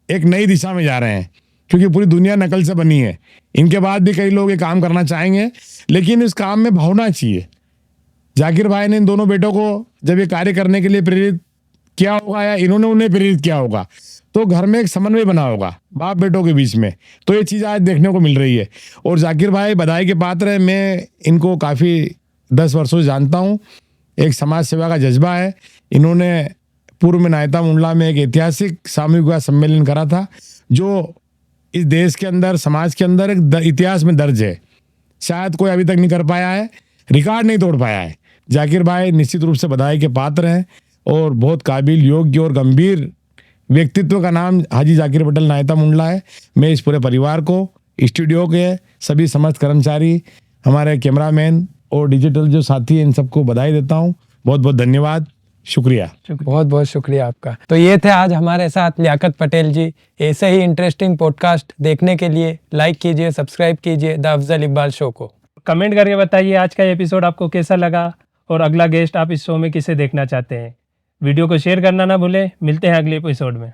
एक नई दिशा में जा रहे हैं, क्योंकि पूरी दुनिया नकल से बनी है। इनके बाद भी कई लोग ये काम करना चाहेंगे, लेकिन इस काम में भावना चाहिए। जाकिर भाई ने इन दोनों बेटों को जब ये कार्य करने के लिए प्रेरित किया होगा, या इन्होंने उन्हें प्रेरित किया होगा, तो घर में एक समन्वय बना होगा बाप बेटों के बीच में। तो ये चीज़ आज देखने को मिल रही है, और जाकिर भाई बधाई के पात्र हैं। मैं इनको काफ़ी 10 वर्षों से जानता हूँ। एक समाज सेवा का जज्बा है। इन्होंने पूर्व में नायता मुंडला में एक ऐतिहासिक सामूहिक विवाह सम्मेलन करा था, जो इस देश के अंदर, समाज के अंदर एक इतिहास में दर्ज है। शायद कोई अभी तक नहीं कर पाया है, रिकॉर्ड नहीं तोड़ पाया है। जाकिर भाई निश्चित रूप से बधाई के पात्र हैं और बहुत काबिल, योग्य और गंभीर व्यक्तित्व का नाम हाजी जाकिर पटेल नायता मुंडला है। मैं इस पूरे परिवार को, स्टूडियो के सभी समस्त कर्मचारी, हमारे कैमरामैन और डिजिटल जो साथी हैं, इन सबको बधाई देता हूँ। बहुत बहुत धन्यवाद, शुक्रिया। बहुत बहुत शुक्रिया आपका। तो ये थे आज हमारे साथ लियाकत पटेल जी। ऐसे ही इंटरेस्टिंग पॉडकास्ट देखने के लिए लाइक कीजिए, सब्सक्राइब कीजिए द अफजल इकबाल शो को। कमेंट करके बताइए आज का एपिसोड आपको कैसा लगा और अगला गेस्ट आप इस शो में किसे देखना चाहते हैं। वीडियो को शेयर करना ना भूलें। मिलते हैं अगले एपिसोड में।